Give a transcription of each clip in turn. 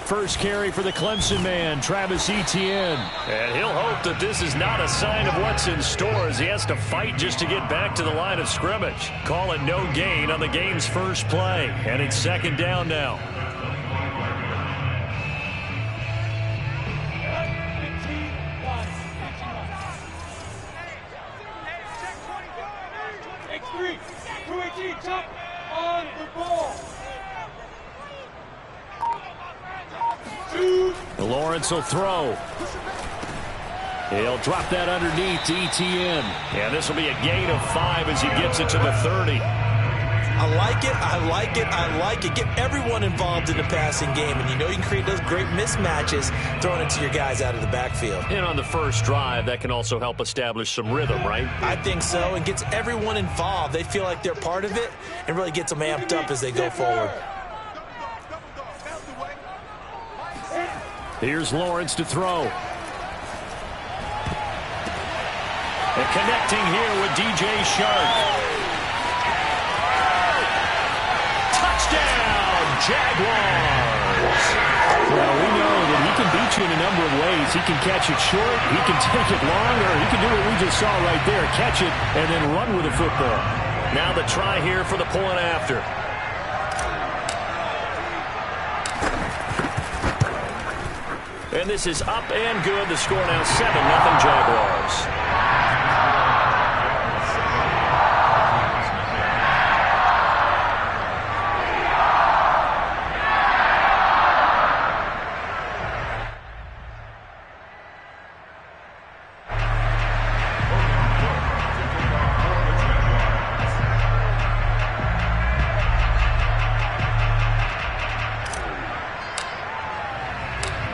First carry for the Clemson man, Travis Etienne. And he'll hope that this is not a sign of what's in store as he has to fight just to get back to the line of scrimmage. Call it no gain on the game's first play. And it's second down now. Lawrence will throw. He'll drop that underneath to Etienne. And this will be a gain of 5 as he gets it to the 30. I like it, I like it, I like it. Get everyone involved in the passing game, and you know you can create those great mismatches throwing it to your guys out of the backfield. And on the first drive, that can also help establish some rhythm, right? I think so, and gets everyone involved. They feel like they're part of it and really gets them amped up as they go forward. Here's Lawrence to throw. And connecting here with DJ Shark. Touchdown, Jaguars! Well, we know that he can beat you in a number of ways. He can catch it short, he can take it long, or he can do what we just saw right there, catch it and then run with the football. Now the try here for the point after. And this is up and good. The score now 7-0 Jaguars.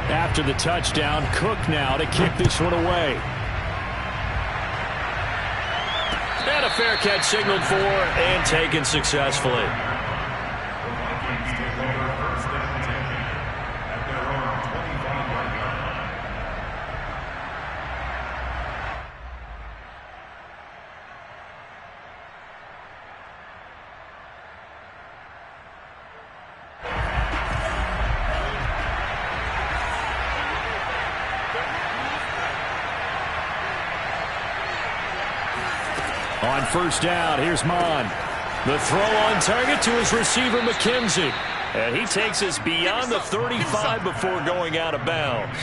After the touchdown, Cook now to kick this one away. And a fair catch signaled for and taken successfully. On first down, here's Mon. The throw on target to his receiver, McKenzie. And he takes us beyond the 35 before going out of bounds.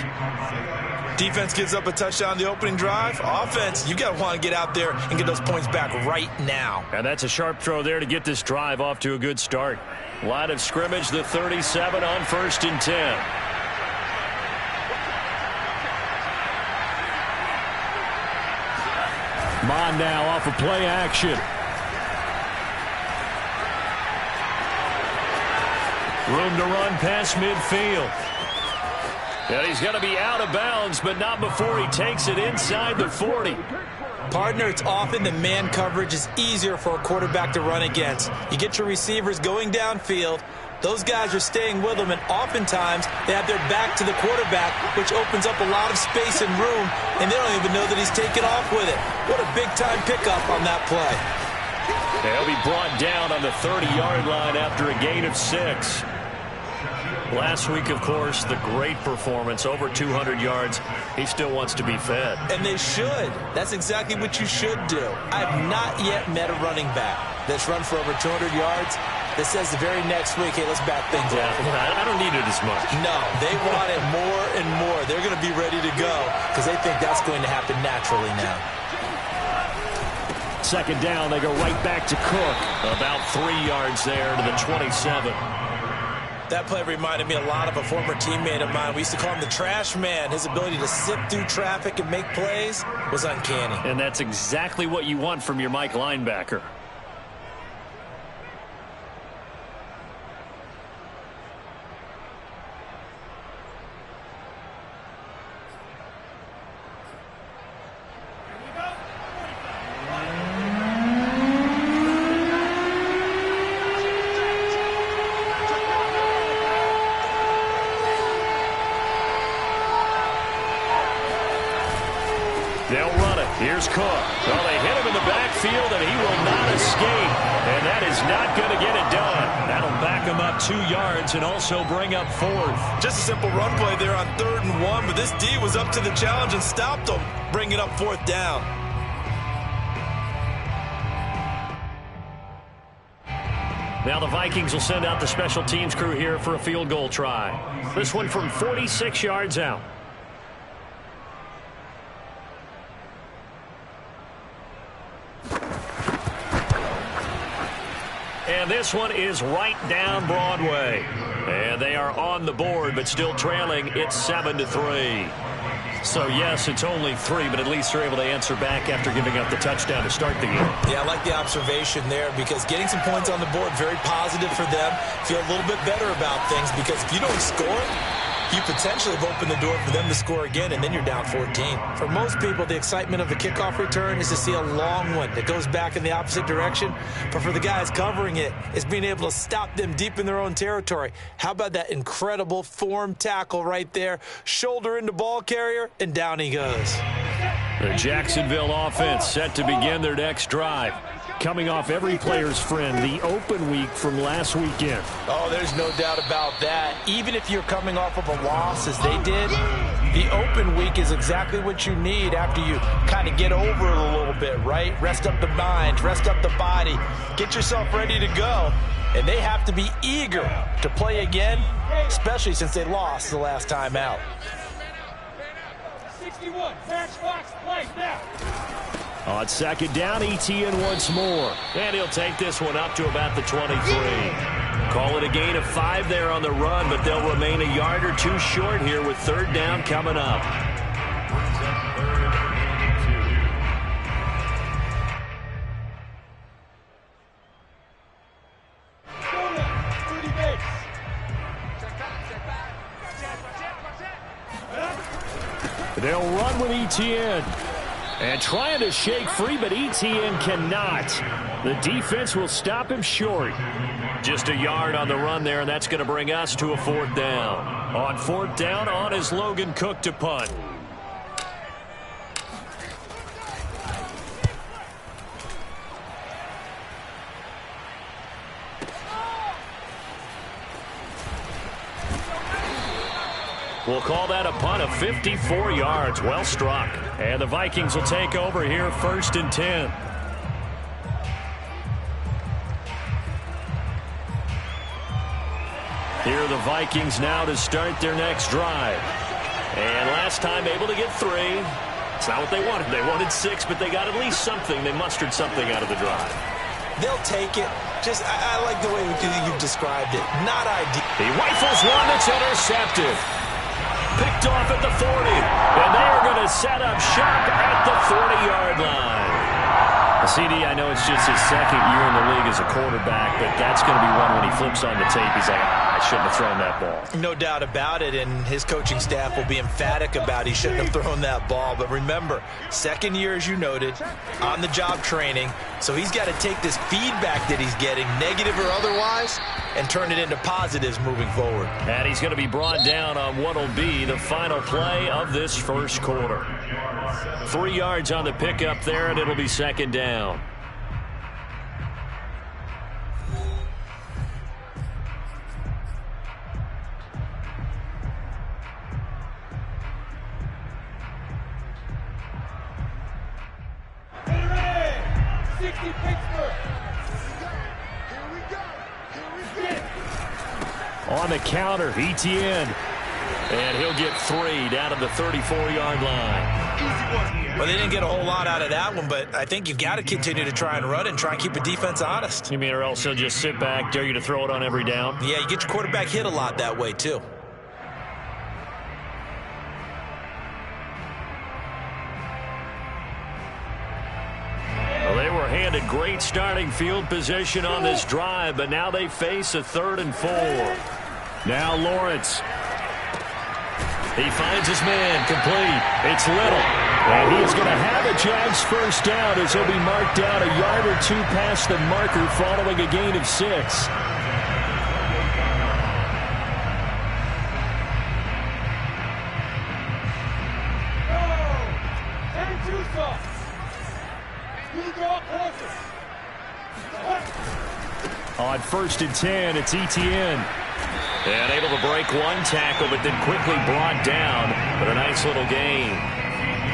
Defense gives up a touchdown the opening drive. Offense, you got to want to get out there and get those points back right now. And that's a sharp throw there to get this drive off to a good start. Line of scrimmage, the 37 on 1st and 10. Mon now off of play action. Room to run past midfield. And he's going to be out of bounds, but not before he takes it inside the 40. Partner, it's often the man coverage is easier for a quarterback to run against. You get your receivers going downfield. Those guys are staying with them, and oftentimes they have their back to the quarterback, which opens up a lot of space and room, and they don't even know that he's taken off with it. What a big-time pickup on that play. He'll be brought down on the 30-yard line after a gain of 6. Last week, of course, the great performance, over 200 yards. He still wants to be fed. And they should. That's exactly what you should do. I have not yet met a running back that's run for over 200 yards that says the very next week, hey, let's back things up. I don't need it as much. No, they want it more and more. They're going to be ready to go because they think that's going to happen naturally now. Second down, they go right back to Cook. About 3 yards there to the 27. That play reminded me a lot of a former teammate of mine. We used to call him the trash man. His ability to sift through traffic and make plays was uncanny. And that's exactly what you want from your Mike linebacker. They'll run it. Here's Cook. Well, they hit him in the backfield, and he will not escape. And that is not going to get it done. That'll back him up 2 yards and also bring up 4th. Just a simple run play there on 3rd and 1, but this D was up to the challenge and stopped him, bringing up 4th down. Now the Vikings will send out the special teams crew here for a field goal try. This one from 46 yards out. And this one is right down Broadway. And they are on the board, but still trailing. It's 7-3. So, yes, it's only 3, but at least they're able to answer back after giving up the touchdown to start the game. Yeah, I like the observation there because getting some points on the board, very positive for them. Feel a little bit better about things because if you don't score, you potentially have opened the door for them to score again, and then you're down 14. For most people, the excitement of the kickoff return is to see a long one that goes back in the opposite direction. But for the guys covering it, it's being able to stop them deep in their own territory. How about that incredible form tackle right there? Shoulder into ball carrier, and down he goes. The Jacksonville offense set to begin their next drive. Coming off every player's friend, the open week from last weekend. Oh, there's no doubt about that. Even if you're coming off of a loss as they did, the open week is exactly what you need after you kind of get over it a little bit, right? Rest up the mind, rest up the body, get yourself ready to go. And they have to be eager to play again, especially since they lost the last time out. 61, Matchbox, play now. On second down, Etienne once more. And he'll take this one up to about the 23. Call it a gain of 5 there on the run, but they'll remain a yard or 2 short here with 3rd down coming up. They'll run with Etienne. And trying to shake free, but Etienne cannot. The defense will stop him short. Just a yard on the run there, and that's going to bring us to a 4th down. On 4th down, on is Logan Cook to punt. We'll call that a punt of 54 yards. Well struck. And the Vikings will take over here 1st and 10. Here are the Vikings now to start their next drive. And last time able to get 3. It's not what they wanted. They wanted 6, but they got at least something. They mustered something out of the drive. They'll take it. Just, I like the way you've described it. Not ideal. He rifles one that's intercepted. Picked off at the 40, and they are going to set up shop at the 40-yard line. CD, I know it's just his 2nd year in the league as a quarterback, but that's going to be one when he flips on the tape. He's like, I shouldn't have thrown that ball. No doubt about it, and his coaching staff will be emphatic about he shouldn't have thrown that ball. But remember, 2nd year, as you noted, on-the-job training, so he's got to take this feedback that he's getting, negative or otherwise, and turn it into positives moving forward. And he's going to be brought down on what will be the final play of this 1st quarter. 3 yards on the pickup there, and it'll be 2nd down. On the counter, Etienne. And he'll get 3 down to the 34-yard line. Well, they didn't get a whole lot out of that one, but I think you've got to continue to try and run and try and keep the defense honest. You mean, or else he'll just sit back, dare you to throw it on every down? Yeah, you get your quarterback hit a lot that way, too. Well, they were handed great starting field position on this drive, but now they face a 3rd and 4. Now Lawrence. He finds his man, complete. It's Little. And he is going to have a Jags 1st down as he'll be marked down a yard or 2 past the marker following a gain of 6. On 1st and 10, it's Etienne. And able to break one tackle, but then quickly brought down. But a nice little gain.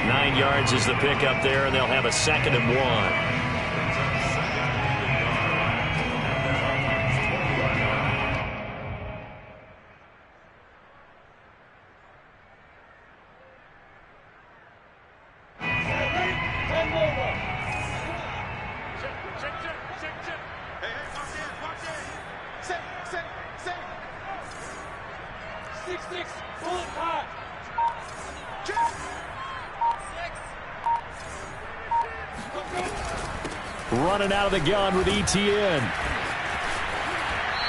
9 yards is the pickup there, and they'll have a 2nd and 1. Running out of the gun with Etienne.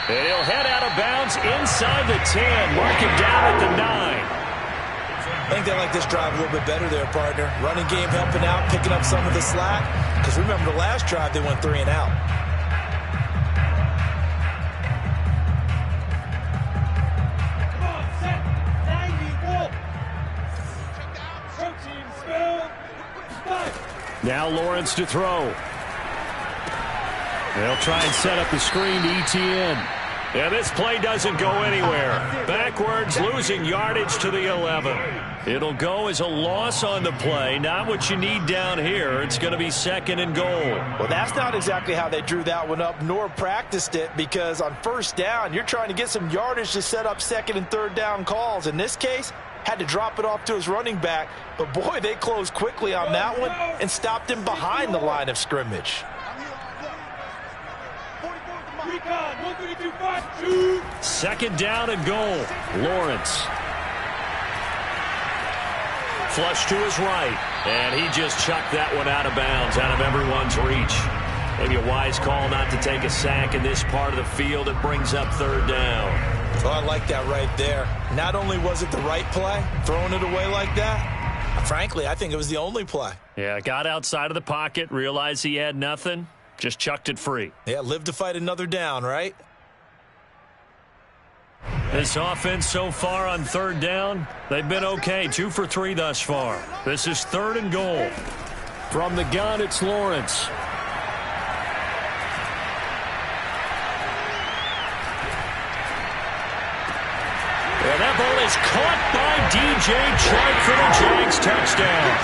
And he'll head out of bounds inside the 10. Mark him down at the 9. I think they like this drive a little bit better there, partner. Running game helping out, picking up some of the slack. Because remember the last drive, they went 3 and out. Come on, set. 90, Now Lawrence to throw. They'll try and set up the screen to Etienne. Yeah, this play doesn't go anywhere. Backwards, losing yardage to the 11. It'll go as a loss on the play. Not what you need down here. It's going to be 2nd and goal. Well, that's not exactly how they drew that one up, nor practiced it, because on 1st down, you're trying to get some yardage to set up 2nd and 3rd down calls. In this case, had to drop it off to his running back. But, boy, they closed quickly on that one and stopped him behind the line of scrimmage. Recon, 132-5, 2nd down and goal. Lawrence. Flush to his right. And he just chucked that one out of bounds, out of everyone's reach. Maybe a wise call not to take a sack in this part of the field. It brings up 3rd down. Oh, I like that right there. Not only was it the right play, throwing it away like that, frankly, I think it was the only play. Yeah, got outside of the pocket, realized he had nothing. Just chucked it free. Yeah, live to fight another down, right? This offense so far on 3rd down, they've been okay. 2 for 3 thus far. This is 3rd and goal. From the gun, it's Lawrence. And that ball is caught by D.J. Chark for the Jags touchdown.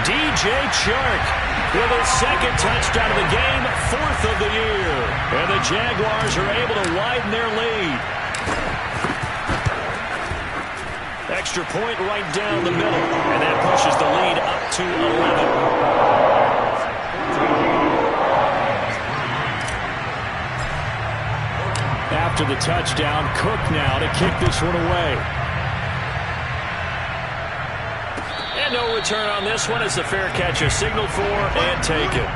D.J. Chark with his 2nd touchdown of the game, 4th of the year. And the Jaguars are able to widen their lead. Extra point right down the middle. And that pushes the lead up to 11. After the touchdown, Cook now to kick this one away. And no return on this one as the fair catch is signaled for and taken.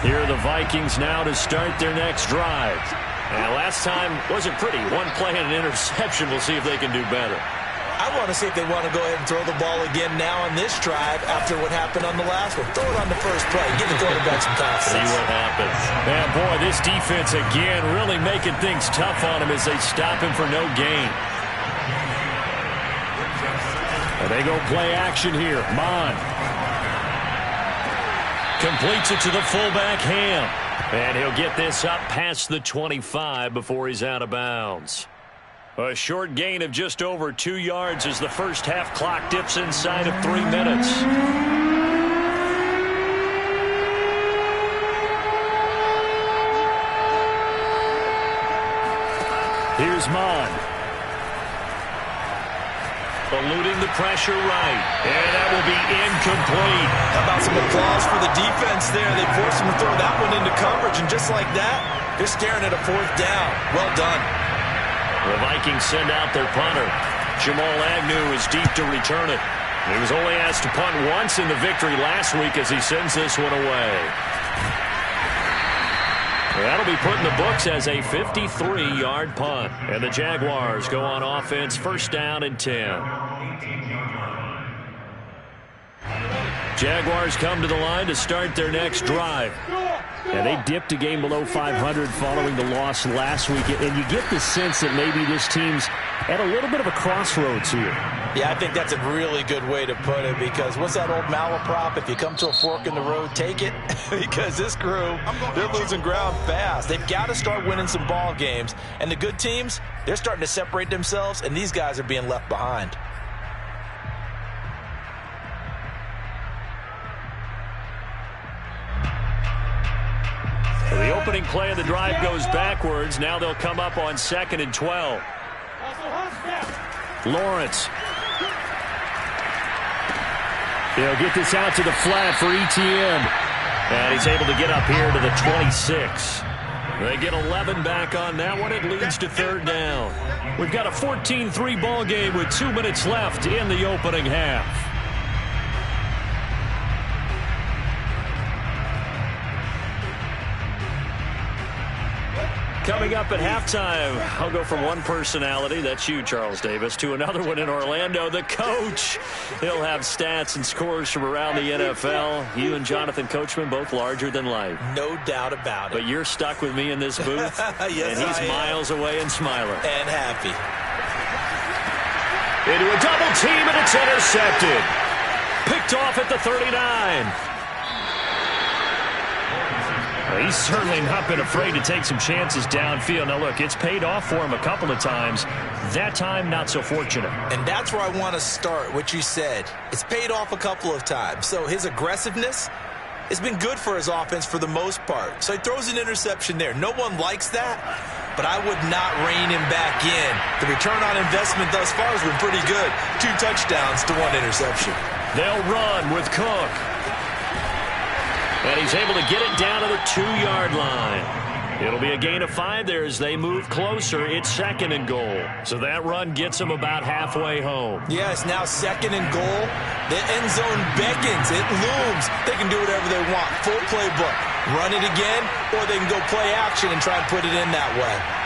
Here are the Vikings now to start their next drive. And last time wasn't pretty. One play and an interception. We'll see if they can do better. I want to see if they want to go ahead and throw the ball again now on this drive after what happened on the last one. Throw it on the first play. Give the quarterback some confidence. See what happens. Man, boy, this defense again really making things tough on him as they stop him for no gain. And they go play action here. Mon completes it to the fullback, Ham. And he'll get this up past the 25 before he's out of bounds. A short gain of just over 2 yards as the first half clock dips inside of 3 minutes. Here's Mon. Eluding the pressure right. And that will be incomplete. How about some applause for the defense there? They forced him to throw that one into coverage, and just like that, they're staring at a 4th down. Well done. The Vikings send out their punter. Jamal Agnew is deep to return it. He was only asked to punt once in the victory last week as he sends this one away. That'll be put in the books as a 53-yard punt. And the Jaguars go on offense, 1st down and 10. Jaguars come to the line to start their next drive. And they dipped a game below 500 following the loss last week. And you get the sense that maybe this team's at a little bit of a crossroads here. Yeah, I think that's a really good way to put it, because what's that old malaprop? If you come to a fork in the road, take it. Because this crew, they're losing ground fast. They've got to start winning some ball games. And the good teams, they're starting to separate themselves, and these guys are being left behind. The opening play of the drive goes backwards. Now they'll come up on 2nd and 12. Lawrence. He'll get this out to the flat for Etienne. And he's able to get up here to the 26. They get 11 back on that one. It leads to 3rd down. We've got a 14-3 ball game with 2 minutes left in the opening half. Coming up at halftime, I'll go from one personality, that's you, Charles Davis, to another one in Orlando, the coach. He'll have stats and scores from around the NFL. You and Jonathan Coachman, both larger than life. No doubt about it. But you're stuck with me in this booth, yes, and he's miles away and smiling. And happy. Into a double team, and it's intercepted. Picked off at the 39. He's certainly not been afraid to take some chances downfield. Now, look, it's paid off for him a couple of times. That time, not so fortunate. And that's where I want to start, what you said. It's paid off a couple of times. So his aggressiveness has been good for his offense for the most part. So he throws an interception there. No one likes that, but I would not rein him back in. The return on investment thus far has been pretty good. 2 touchdowns to 1 interception. They'll run with Cook. And he's able to get it down to the 2-yard line. It'll be a gain of 5 there as they move closer. It's 2nd and goal. So that run gets them about halfway home. Yeah, it's now 2nd and goal. The end zone beckons. It looms. They can do whatever they want. Full playbook. Run it again, or they can go play action and try and put it in that way.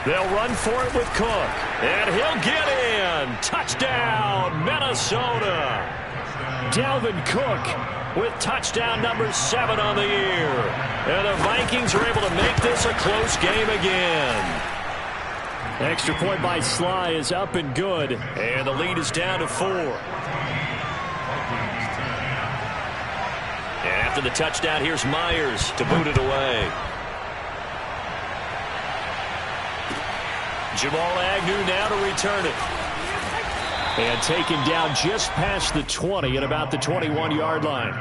They'll run for it with Cook. And he'll get in. Touchdown, Minnesota. Dalvin Cook with touchdown number 7 on the year. And the Vikings are able to make this a close game again. Extra point by Sly is up and good. And the lead is down to 4. And after the touchdown, here's Myers to boot it away. Jamal Agnew now to return it. And taken down just past the 20 at about the 21-yard line.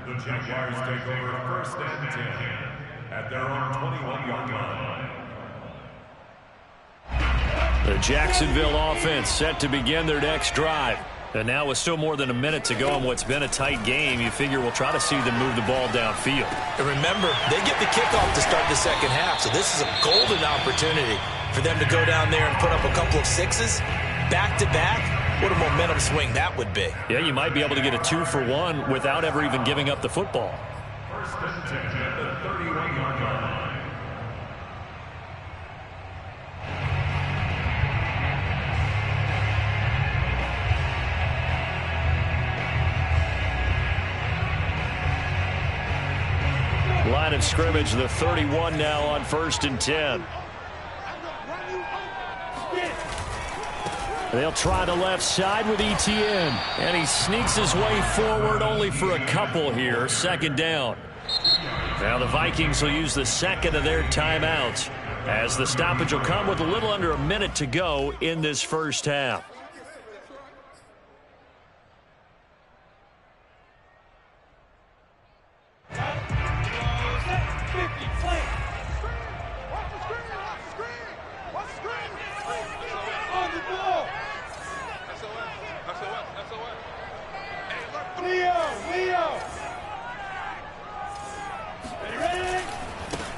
The Jaguars take over 1st and 10 at their own 21-yard line. The Jacksonville offense set to begin their next drive. And now with still more than a minute to go in what's been a tight game, you figure we'll try to see them move the ball downfield. And remember, they get the kickoff to start the second half, so this is a golden opportunity for them to go down there and put up a couple of 6s back-to-back. What a momentum swing that would be. Yeah, you might be able to get a 2-for-1 without ever even giving up the football. 1st and 10 at the 31-yard line. Line of scrimmage, the 31 now on 1st and 10. They'll try the left side with Etienne. And he sneaks his way forward only for a couple here. 2nd down. Now the Vikings will use the 2nd of their timeouts as the stoppage will come with a little under a minute to go in this first half.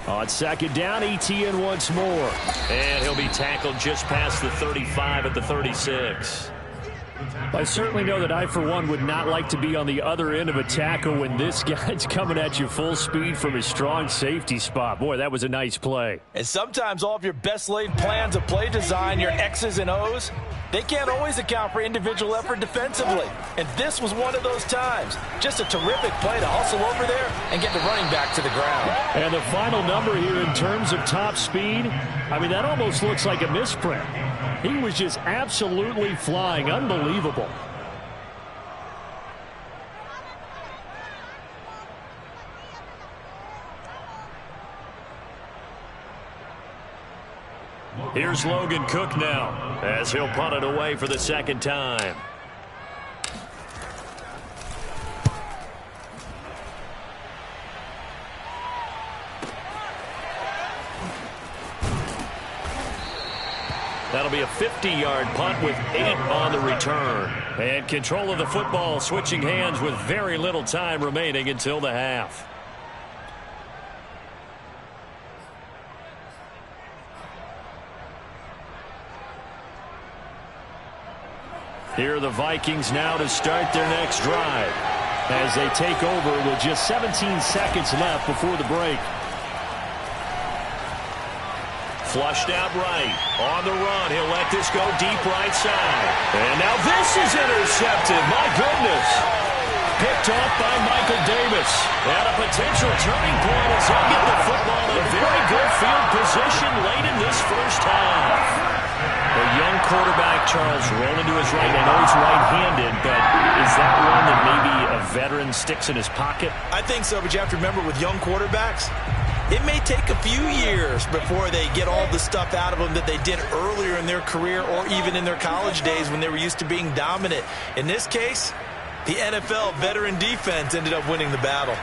On 2nd down, Etienne once more. And he'll be tackled just past the 35 at the 36. The I certainly know that I, for one, would not like to be on the other end of a tackle when this guy's coming at you full speed from his strong safety spot. Boy, that was a nice play. And sometimes all of your best laid plans of play design, your X's and O's, they can't always account for individual effort defensively. And this was one of those times. Just a terrific play to hustle over there and get the running back to the ground. And the final number here in terms of top speed, I mean, that almost looks like a misprint. He was just absolutely flying. Unbelievable. Here's Logan Cook now as he'll punt it away for the second time. That'll be a 50-yard punt with 8 on the return. And control of the football switching hands with very little time remaining until the half. Here are the Vikings now to start their next drive as they take over with just 17 seconds left before the break. Flushed out right. On the run. He'll let this go deep right side. And now this is intercepted. My goodness. Picked off by Michael Davis. At a potential turning point as he'll get the football in very good field position late in this first half. A young quarterback, Charles, rolling to his right. I know he's right-handed, but is that one that maybe a veteran sticks in his pocket? I think so, but you have to remember with young quarterbacks, it may take a few years before they get all the stuff out of them that they did earlier in their career or even in their college days when they were used to being dominant. In this case, the NFL veteran defense ended up winning the battle.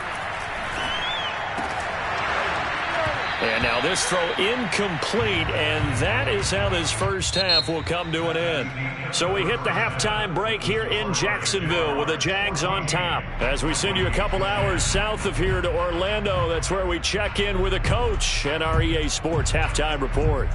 And now this throw incomplete, and that is how this first half will come to an end. So we hit the halftime break here in Jacksonville with the Jags on top. As we send you a couple hours south of here to Orlando, that's where we check in with a coach and our EA Sports halftime report.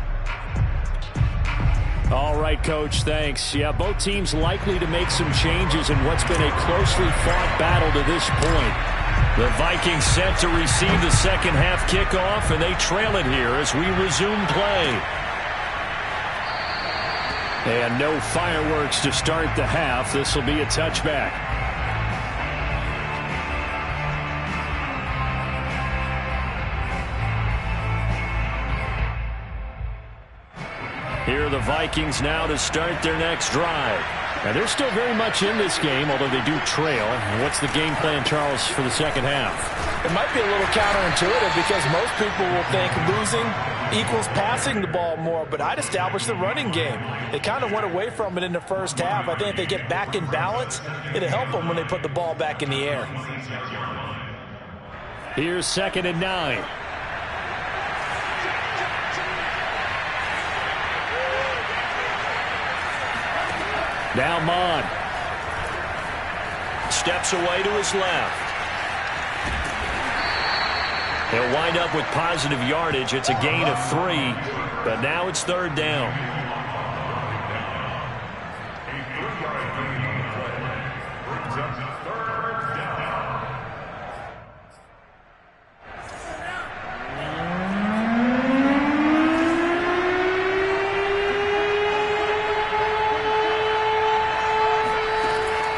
All right, Coach, thanks. Yeah, both teams likely to make some changes in what's been a closely fought battle to this point. The Vikings set to receive the second half kickoff, and they trail it here as we resume play. And no fireworks to start the half. This will be a touchback. Here are the Vikings now to start their next drive. Now, they're still very much in this game, although they do trail. What's the game plan, Charles, for the second half? It might be a little counterintuitive because most people will think losing equals passing the ball more, but I'd establish the running game. They kind of went away from it in the first half. I think if they get back in balance, it'll help them when they put the ball back in the air. Here's 2nd and 9. Now Mon. Steps away to his left. He'll wind up with positive yardage. It's a gain of 3, but now it's 3rd down.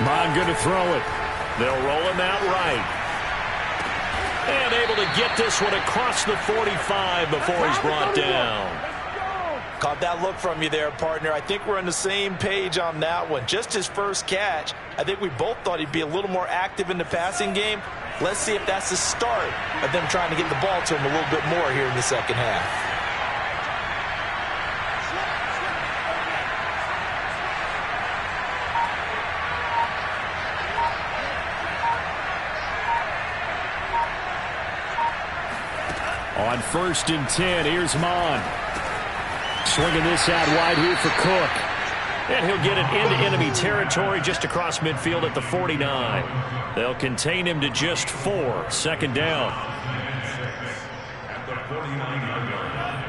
Mon going to throw it. They'll roll him out right. And able to get this one across the 45 before he's brought down. Caught that look from you there, partner. I think we're on the same page on that one. Just his first catch. I think we both thought he'd be a little more active in the passing game. Let's see if that's the start of them trying to get the ball to him a little bit more here in the second half. On 1st and 10, here's Mon. Swinging this out wide here for Cook. And he'll get it into enemy territory just across midfield at the 49. They'll contain him to just 4. 2nd down. At the 49-yard line.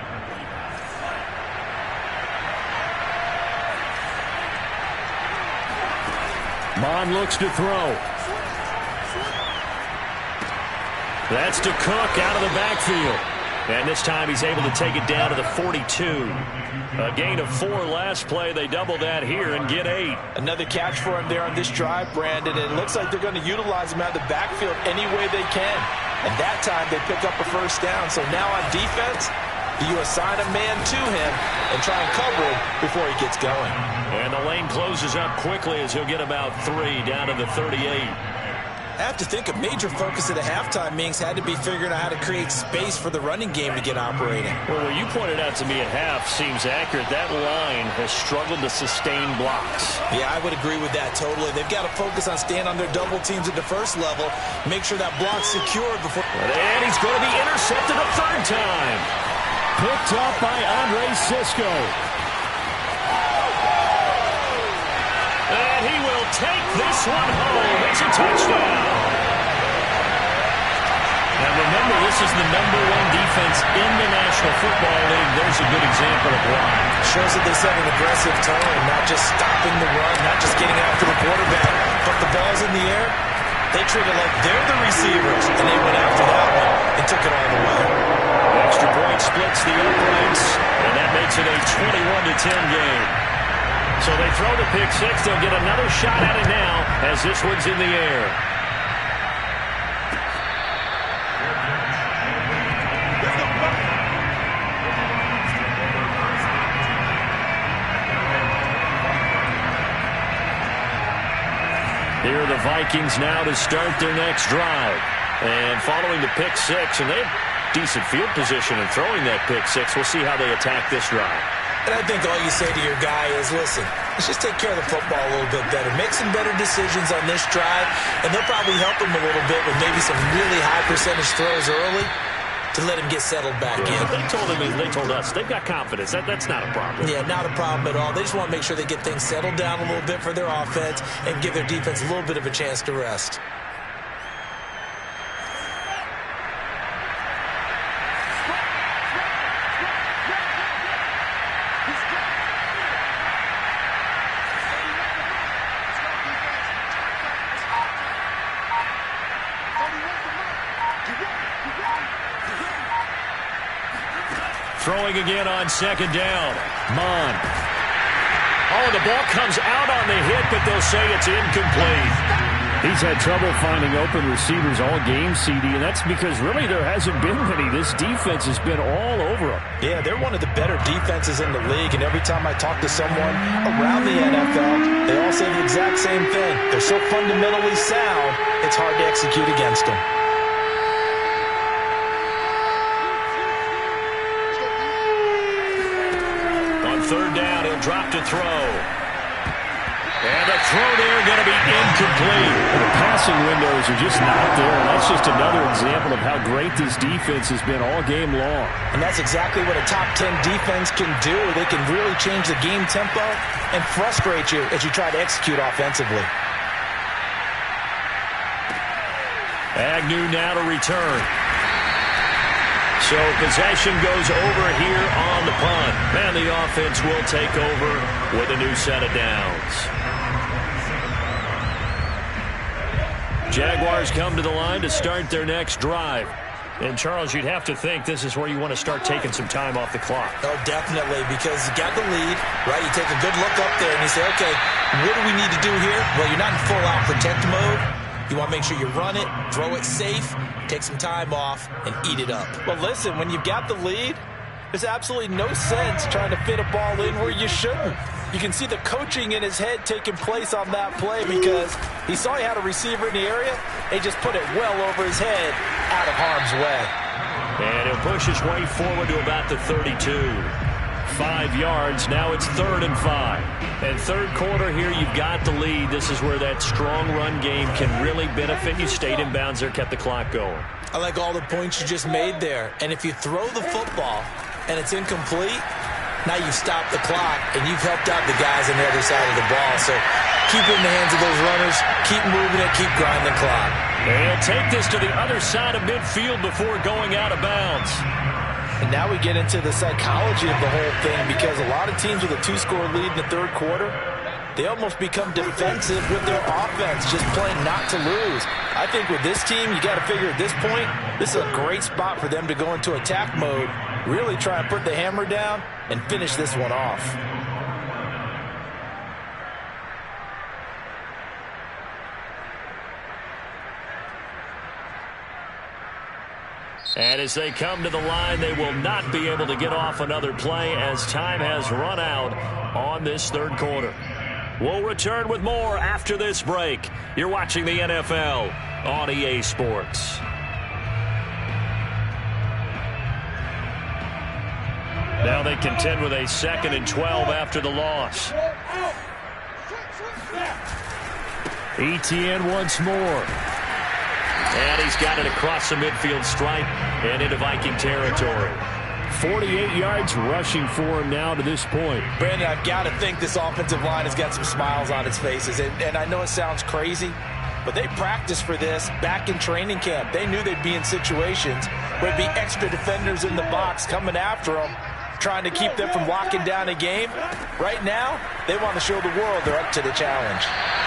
Mond looks to throw. That's to Cook out of the backfield. And this time he's able to take it down to the 42. A gain of 4 last play. They double that here and get 8. Another catch for him there on this drive, Brandon. And it looks like they're going to utilize him out of the backfield any way they can. And that time they pick up a first down. So now on defense, you assign a man to him and try and cover him before he gets going. And the lane closes up quickly as he'll get about 3 down to the 38. I have to think a major focus at the halftime, Minks, had to be figuring out how to create space for the running game to get operating. Well, what you pointed out to me at half seems accurate. That line has struggled to sustain blocks. Yeah, I would agree with that totally. They've got to focus on staying on their double teams at the first level, make sure that block's secured before... And he's going to be intercepted a 3rd time. Picked up by Andre Cisco. And he will take this one home. It's a touchdown. Now remember, this is the #1 defense in the National Football League. There's a good example of why. Shows that they set an aggressive tone, not just stopping the run, not just getting after the quarterback, but the ball's in the air. They treat it like they're the receivers, and they went after that one and took it all the way. Extra point splits the uprights, and that makes it a 21-10 game. So they throw the pick 6. They'll get another shot at it now as this one's in the air. Here are the Vikings now to start their next drive. And following the pick 6, and they have decent field position in throwing that pick 6. We'll see how they attack this drive. And I think all you say to your guy is, listen, let's just take care of the football a little bit better. Make some better decisions on this drive, and they'll probably help him a little bit with maybe some really high percentage throws early to let him get settled back in. But they told us they've got confidence. That's not a problem. Yeah, not a problem at all. They just want to make sure they get things settled down a little bit for their offense and give their defense a little bit of a chance to rest. Throwing again on 2nd down. Mond. Oh, the ball comes out on the hit, but they'll say it's incomplete. He's had trouble finding open receivers all game, CD, and that's because really there hasn't been many. This defense has been all over them. Yeah, they're one of the better defenses in the league, and every time I talk to someone around the NFL, they all say the exact same thing. They're so fundamentally sound, it's hard to execute against them. On 3rd down, he'll drop to throw. And the throw there going to be incomplete. The passing windows are just not there, and that's just another example of how great this defense has been all game long. And that's exactly what a top 10 defense can do. They can really change the game tempo and frustrate you as you try to execute offensively. Agnew now to return. So possession goes over here on the punt. And the offense will take over with a new set of downs. Jaguars come to the line to start their next drive. And, Charles, you'd have to think this is where you want to start taking some time off the clock. Oh, definitely, because you got the lead, right? You take a good look up there and you say, okay, what do we need to do here? Well, you're not in full-out protect mode. You want to make sure you run it, throw it safe, take some time off, and eat it up. Well, listen, when you've got the lead, there's absolutely no sense trying to fit a ball in where you shouldn't. You can see the coaching in his head taking place on that play because he saw he had a receiver in the area, and he just put it well over his head out of harm's way. And he'll push his way forward to about the 32. 5 yards. Now it's 3rd and 5. And 3rd quarter here, you've got the lead. This is where that strong run game can really benefit you. Stayed in bounds there, kept the clock going. I like all the points you just made there. And if you throw the football and it's incomplete, now you've stopped the clock and you've helped out the guys on the other side of the ball. So keep it in the hands of those runners. Keep moving it. Keep grinding the clock. And he'll take this to the other side of midfield before going out of bounds. And now we get into the psychology of the whole thing because a lot of teams with a 2-score lead in the 3rd quarter, they almost become defensive with their offense, just playing not to lose. I think with this team, you got to figure at this point, this is a great spot for them to go into attack mode, really try and put the hammer down and finish this one off. And as they come to the line, they will not be able to get off another play as time has run out on this third quarter. We'll return with more after this break. You're watching the NFL on EA Sports. Now they contend with a 2nd and 12 after the loss. Etienne once more. And he's got it across the midfield stripe and into Viking territory. 48 yards rushing for him now to this point. Brandon, I've got to think this offensive line has got some smiles on its faces. And I know it sounds crazy, but they practiced for this back in training camp. They knew they'd be in situations where there'd be extra defenders in the box coming after them, trying to keep them from locking down a game. Right now, they want to show the world they're up to the challenge.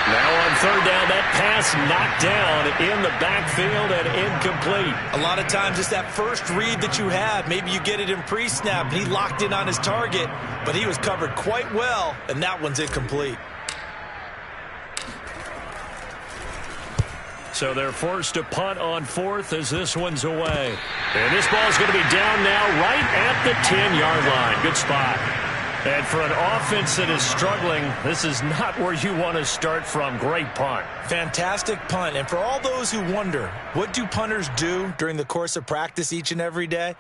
Now on third down, that pass knocked down in the backfield and incomplete. A lot of times it's that first read that you have. Maybe you get it in pre-snap. He locked in on his target, but he was covered quite well, and that one's incomplete. So they're forced to punt on 4th as this one's away. And this ball's going to be down now right at the 10-yard line. Good spot. And for an offense that is struggling, this is not where you want to start from. Great punt. Fantastic punt. And for all those who wonder, what do punters do during the course of practice each and every day?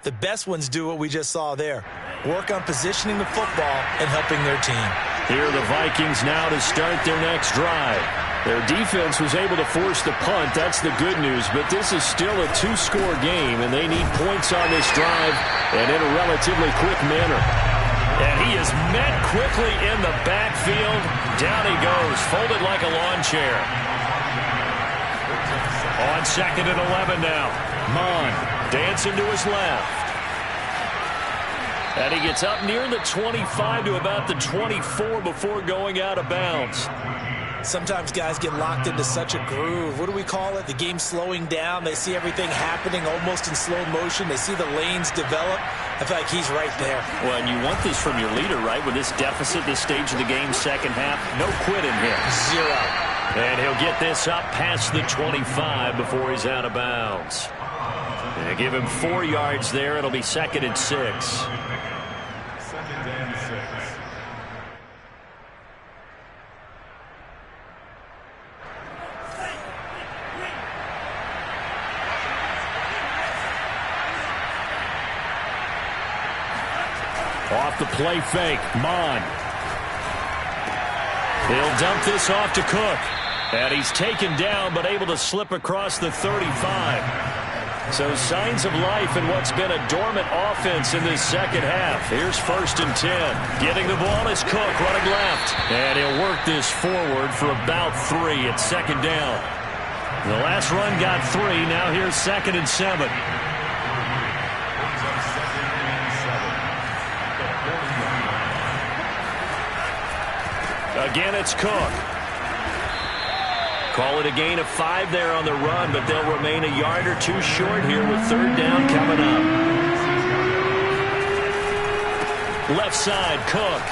The best ones do what we just saw there. Work on positioning the football and helping their team. Here are the Vikings now to start their next drive. Their defense was able to force the punt. That's the good news. But this is still a 2-score game, and they need points on this drive and in a relatively quick manner. And he is met quickly in the backfield. Down he goes, folded like a lawn chair. On 2nd and 11 now. Mon dancing to his left. And he gets up near the 25 to about the 24 before going out of bounds. Sometimes guys get locked into such a groove. What do we call it? The game slowing down. They see everything happening almost in slow motion. They see the lanes develop. I feel like he's right there. Well, and you want this from your leader, right? With this deficit, this stage of the game, second half, no quit in him. 0. And he'll get this up past the 25 before he's out of bounds. And they give him 4 yards there. It'll be 2nd and 6. 2nd and 6. Off the play fake, Mon. He'll dump this off to Cook. And he's taken down but able to slip across the 35. So signs of life in what's been a dormant offense in this second half. Here's 1st and 10. Getting the ball is Cook running left. And he'll work this forward for about 3 at 2nd down. The last run got 3. Now here's 2nd and 7. Again, it's Cook. Call it a gain of 5 there on the run, but they'll remain a yard or 2 short here with 3rd down coming up. Left side, Cook.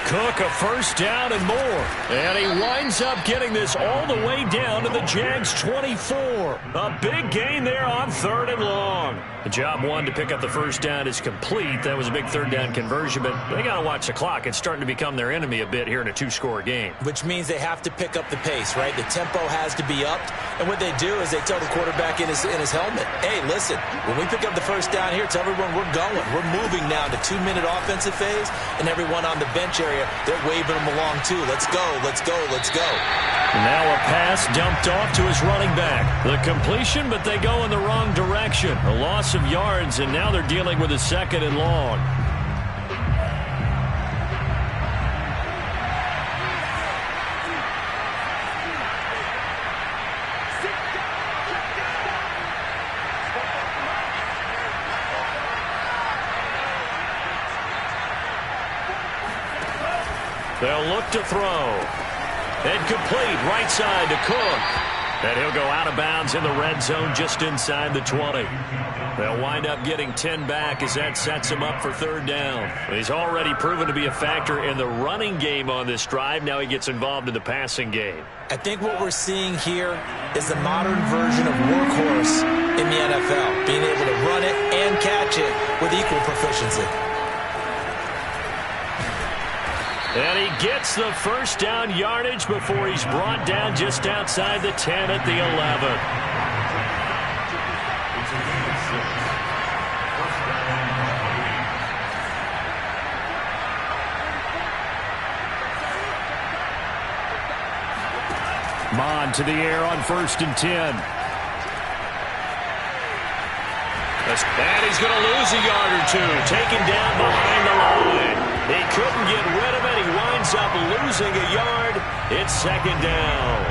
Cook, a 1st down and more. And he winds up getting this all the way down to the Jags' 24. A big gain there on 3rd and long. The job 1 to pick up the 1st down is complete. That was a big 3rd down conversion, but they got to watch the clock. It's starting to become their enemy a bit here in a 2-score game. Which means they have to pick up the pace, right? The tempo has to be upped. And what they do is they tell the quarterback in his helmet, hey, listen, when we pick up the 1st down here, tell everyone we're going. We're moving now to 2-minute offensive phase, and everyone on the bench area, they're waving them along too. Let's go, let's go, let's go. Now a pass dumped off to his running back. The completion, but they go in the wrong direction. A loss of yards, and now they're dealing with a 2nd and long. They'll drop to throw. And complete right side to Cook. And he'll go out of bounds in the red zone just inside the 20. They'll wind up getting 10 back as that sets him up for third down. He's already proven to be a factor in the running game on this drive. Now he gets involved in the passing game. I think what we're seeing here is the modern version of workhorse in the NFL, being able to run it and catch it with equal proficiency. And he gets the first down yardage before he's brought down just outside the 10 at the 11. Mond to the air on 1st and 10. And he's going to lose a yard or two. Taken down behind the line. He couldn't get rid of it. He winds up losing a yard. It's second down.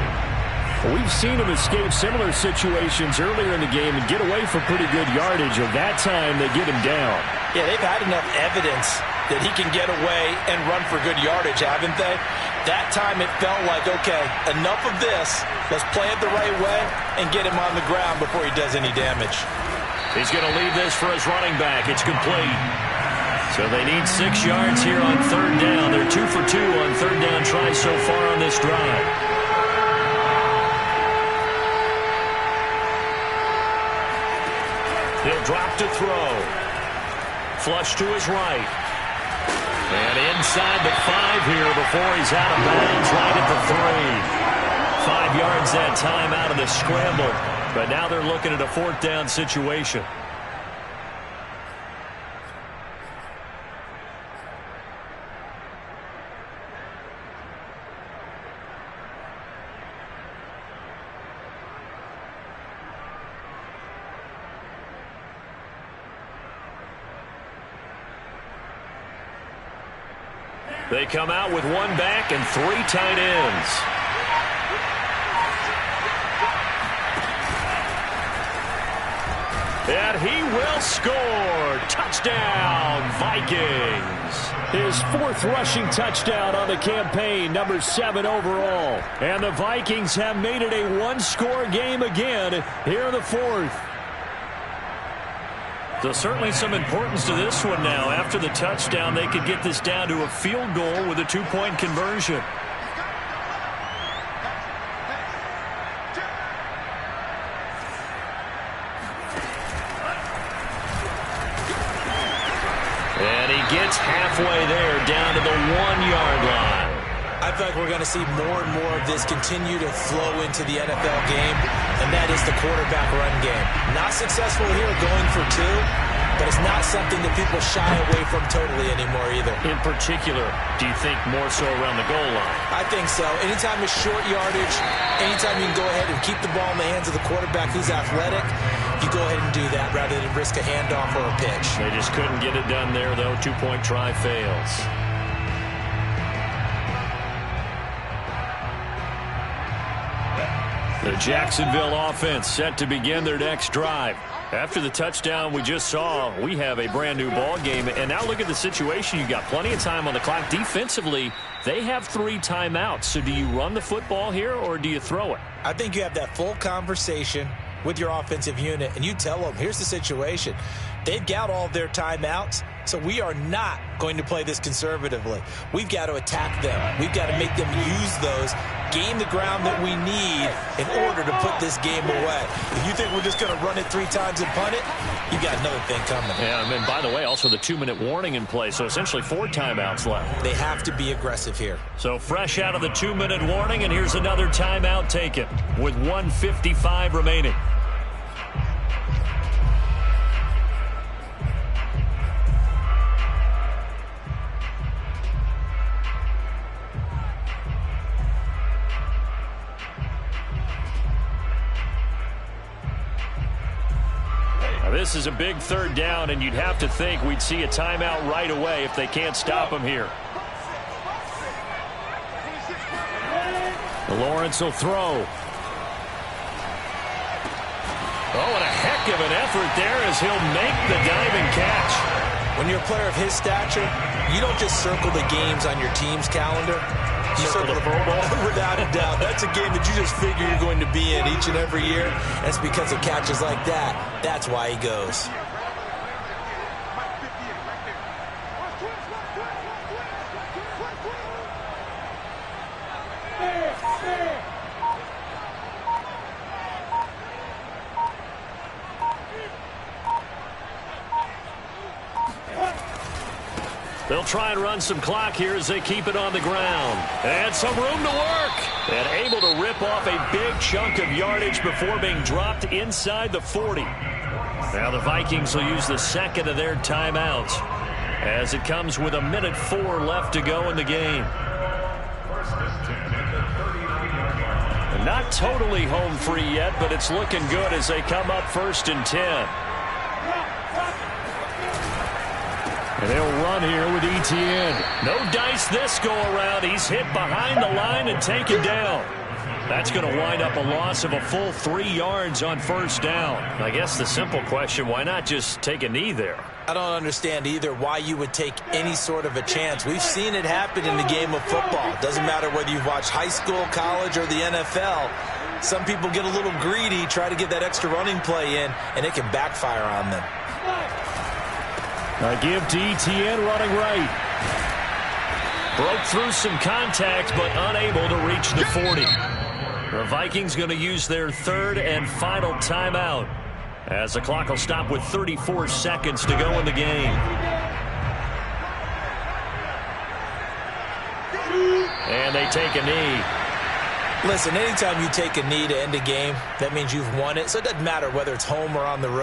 We've seen him escape similar situations earlier in the game and get away for pretty good yardage. At that time, they get him down. Yeah, they've had enough evidence that he can get away and run for good yardage, haven't they? That time it felt like, okay, enough of this. Let's play it the right way and get him on the ground before he does any damage. He's going to leave this for his running back. It's complete. So they need 6 yards here on third down. They're 2 for 2 on third down tries so far on this drive. He'll drop to throw. Flush to his right. And inside the 5 here before he's out of bounds right at the 3. 5 yards that time out of the scramble. But now they're looking at a 4th down situation. They come out with 1 back and 3 tight ends. And he will score. Touchdown, Vikings. His 4th rushing touchdown on the campaign, number 7 overall. And the Vikings have made it a 1-score game again here in the 4th. So certainly some importance to this one now. After the touchdown, they could get this down to a field goal with a 2-point conversion. And he gets halfway there, down to the 1-yard line. I feel like we're going to see more and more of this continue to flow into the NFL game, and that is the quarterback run game. Not successful here going for 2, but it's not something that people shy away from totally anymore either. In particular, do you think more so around the goal line? I think so. Anytime it's short yardage, anytime you can go ahead and keep the ball in the hands of the quarterback who's athletic, you go ahead and do that rather than risk a handoff or a pitch. They just couldn't get it done there, though. 2-point try fails. The Jacksonville offense set to begin their next drive. After the touchdown we just saw, we have a brand new ball game. And now look at the situation. You got plenty of time on the clock. Defensively, they have 3 timeouts. So do you run the football here or do you throw it? I think you have that full conversation with your offensive unit, and you tell them, here's the situation. They've got all of their timeouts, so we are not going to play this conservatively. We've got to attack them. We've got to make them use those, gain the ground that we need in order to put this game away. If you think we're just going to run it 3 times and punt it, you've got another thing coming. Yeah, and by the way, also the 2-minute warning in play, so essentially 4 timeouts left. They have to be aggressive here. So fresh out of the 2-minute warning, and here's another timeout taken with 1:55 remaining. This is a big 3rd down, and you'd have to think we'd see a timeout right away if they can't stop him here. Lawrence will throw. Oh, and a heck of an effort there as he'll make the diving catch. When you're a player of his stature, you don't just circle the games on your team's calendar. Circle the Pro Bowl? Without a doubt. That's a game that you just figure you're going to be in each and every year. And it's because of catches like that. That's why he goes. They'll try and run some clock here as they keep it on the ground. And some room to work. And able to rip off a big chunk of yardage before being dropped inside the 40. Now the Vikings will use the second of their timeouts as it comes with 1:04 left to go in the game. And not totally home free yet, but it's looking good as they come up 1st and 10. And they'll run here with Etienne. No dice this go around. He's hit behind the line and taken down. That's going to wind up a loss of a full 3 yards on 1st down. I guess the simple question, why not just take a knee there? I don't understand either why you would take any sort of a chance. We've seen it happen in the game of football. It doesn't matter whether you've watched high school, college, or the NFL. Some people get a little greedy, try to get that extra running play in, and it can backfire on them. A give to Etienne running right. Broke through some contact, but unable to reach the 40. The Vikings going to use their 3rd and final timeout as the clock will stop with 34 seconds to go in the game. And they take a knee. Listen, anytime you take a knee to end a game, that means you've won it. So it doesn't matter whether it's home or on the road.